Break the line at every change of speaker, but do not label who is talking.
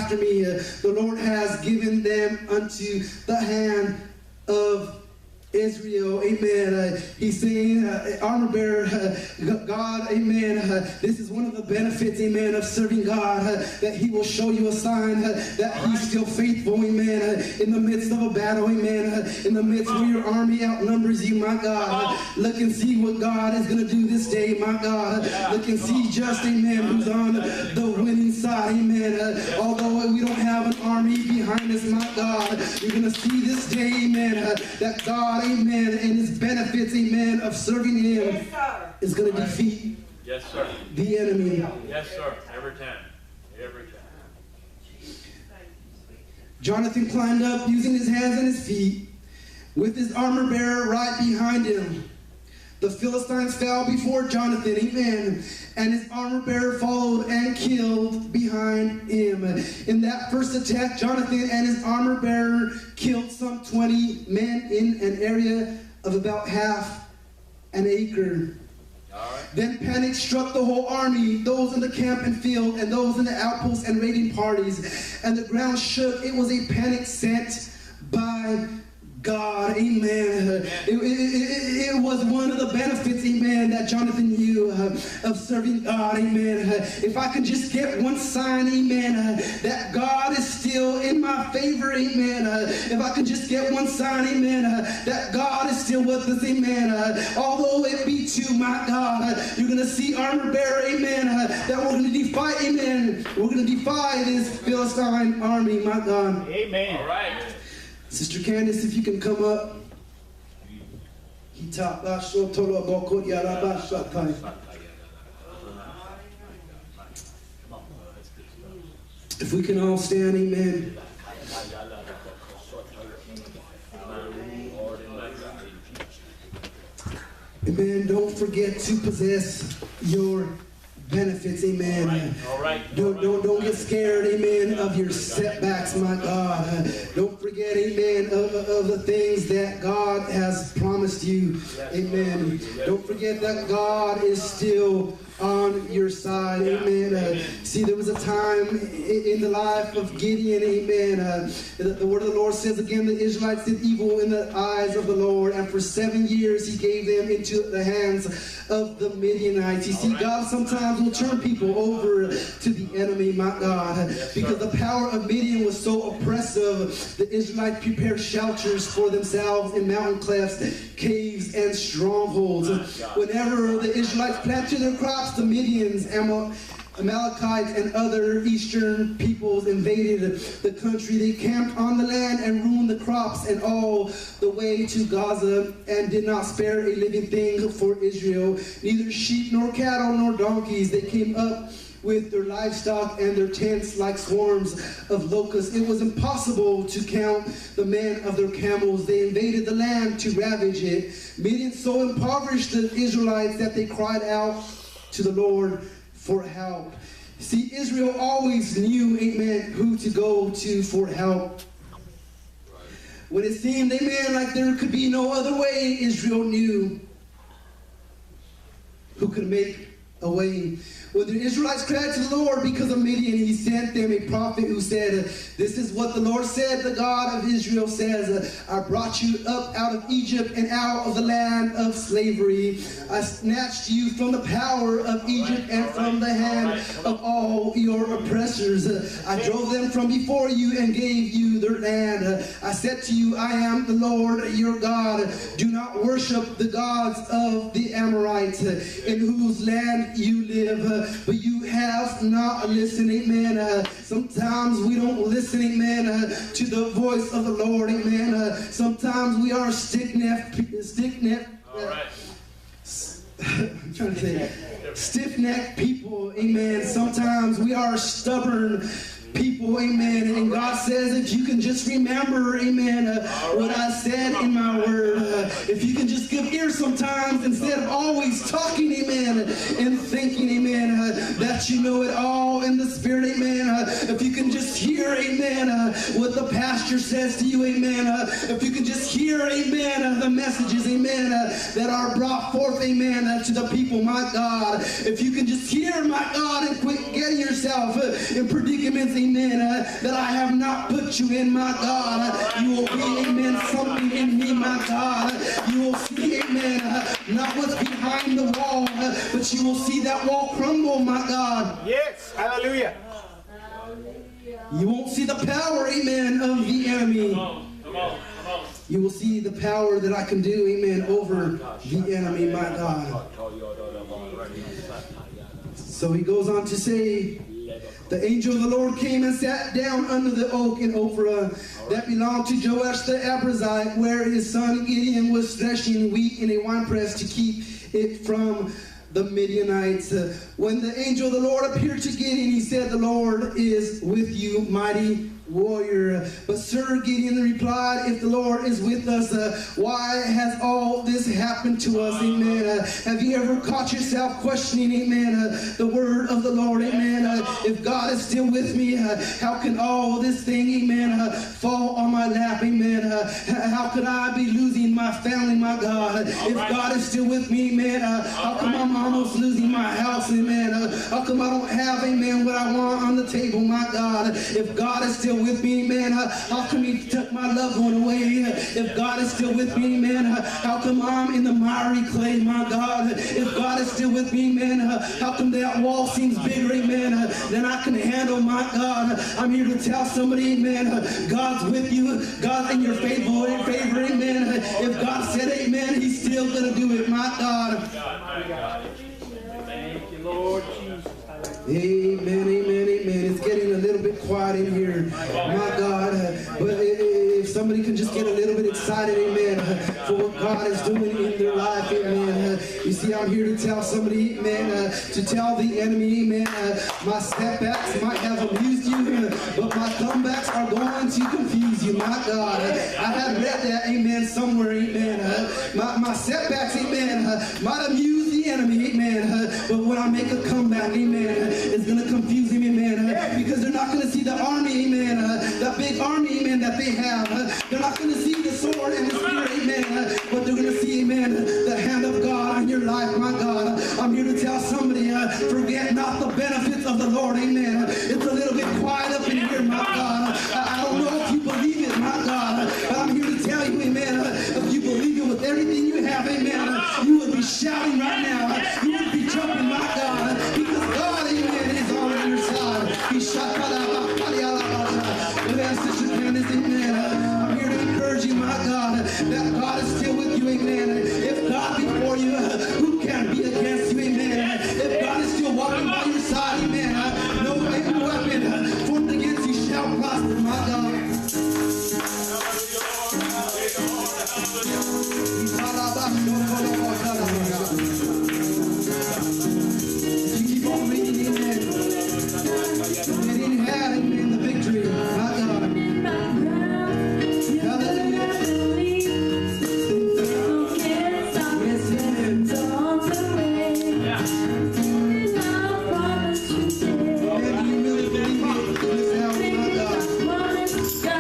after me. The Lord has given them unto the hand of Israel. Amen. He's saying, armor bearer, God, amen. This is one of the benefits, amen, of serving God, that He will show you a sign that He's still faithful, amen. In the midst of a battle, amen. In the midst where your army outnumbers you, my God. Look and see what God is going to do this day, my God. Look and see just, amen, who's on the winning side, amen. Although we don't have an army behind us, my God, you're going to see this day, amen, that God, amen, and His benefits, amen, of serving Him is going to defeat the enemy.
Yes, sir. Every time. Every time.
Jonathan climbed up using his hands and his feet with his armor bearer right behind him. The Philistines fell before Jonathan, amen, and his armor bearer followed and killed behind him. In that first attack, Jonathan and his armor bearer killed some 20 men in an area of about half an acre. Then panic struck the whole army, those in the camp and field, and those in the outposts and raiding parties, and the ground shook. It was a panic sent by God, amen. It was one of the benefits, amen, that Jonathan knew of serving God, amen. If I can just get one sign, amen, that God is still in my favor, amen. If I can just get one sign, amen, that God is still with us, amen. Although it be to my God, you're going to see armor bearer, amen, that we're going to defy, amen. We're going to defy this Philistine army, my God.
Amen. All right.
Sister Candace, if you can come up. If we can all stand, amen. Amen. Don't forget to possess your benefits, amen.
All right.
Don't get scared, amen, of your setbacks, my God. Don't forget, amen, of the things that God has promised you, amen. Don't forget that God is still on your side, amen. See, there was a time in the life of Gideon, amen. The word of the Lord says again, the Israelites did evil in the eyes of the Lord, and for 7 years He gave them into the hands of the Midianites. You see, God sometimes will turn people over to the enemy, my God, because the power of Midian was so oppressive. The Israelites prepared shelters for themselves in mountain clefts, caves, and strongholds. Whenever the Israelites planted their crops, the Midians, Amalekites, and other eastern peoples invaded the country. They camped on the land and ruined the crops and all the way to Gaza, and did not spare a living thing for Israel, neither sheep nor cattle nor donkeys. They came up with their livestock and their tents like swarms of locusts. It was impossible to count the men of their camels. They invaded the land to ravage it. Midian so impoverished the Israelites that they cried out to the Lord for help. See, Israel always knew, amen, who to go to for help. When it seemed, amen, like there could be no other way, Israel knew who could make a way. When the Israelites cried to the Lord because of Midian, He sent them a prophet who said, this is what the Lord said, the God of Israel says, I brought you up out of Egypt and out of the land of slavery. I snatched you from the power of Egypt and from the hand of all your oppressors. I drove them from before you and gave you their land. I said to you, I am the Lord your God. Do not worship the gods of the Amorites, in whose land you live. But you have not listened, amen. Sometimes we don't listen, amen, to the voice of the Lord, amen. Sometimes we are stiff-necked, I'm trying to say, stiff-necked people, amen. Sometimes we are stubborn people, amen. And God says, if you can just remember, amen, what I said in my word, if you can just give ear sometimes instead of always talking, amen, and thinking, amen, that you know it all in the spirit, amen. If you can just hear, amen, what the pastor says to you, amen. If you can just hear, amen, the messages, amen, that are brought forth, amen, to the people, my God. If you can just hear, my God, and quit getting yourself in predicaments, amen, that I have not put you in, my God. You will be, amen, something in me, my God. You will see, amen, not what's behind the wall, but you will see that wall crumble, my God.
Yes, hallelujah.
You won't see the power, amen, of the enemy.
Come on, come on, come on.
You will see the power that I can do, amen, over the enemy, my God. So he goes on to say, the angel of the Lord came and sat down under the oak in Ophrah that belonged to Joash the Abiezrite, where his son Gideon was threshing wheat in a winepress to keep it from the Midianites. When the angel of the Lord appeared to Gideon, he said, the Lord is with you, mighty warrior. But Sir Gideon replied, if the Lord is with us, why has all this happened to us? Amen. Have you ever caught yourself questioning, amen, the word of the Lord? Amen. If God is still with me, how can all this thing, amen, fall on my lap? Amen. How could I be losing my family, my God? If God is still with me, amen, how come I'm almost losing my house? Amen. How come I don't have, amen, what I want on the table, my God? If God is still with me, man, how come he took my loved one away? If God is still with me, man, how come I'm in the miry clay, my God? If God is still with me, man, how come that wall seems bigger, amen, than I can handle, my God? I'm here to tell somebody, man, God's with you, God's in your favor, amen. If God said amen, he's still gonna do it, my God.
Thank you, Lord Jesus.
Amen, amen, amen. It's getting a little bit quiet in here, my God. But if somebody can just get a little bit excited, amen, for what God is doing in their life, amen. You see, I'm here to tell somebody, amen, to tell the enemy, amen, my setbacks might have amused you, but my comebacks are going to confuse you, my God. I have read that, amen, somewhere, amen. My setbacks, amen, might amuse the enemy, amen, but when I make a comeback, amen, it's going to confuse him, amen, because they're not going to see the army, amen, that big army, amen, that they have. They're not going to see the sword and the spear, amen, but they're going to see, amen, the hand of God on your life, my God. I'm here to tell somebody, forget not the benefits of the Lord, amen.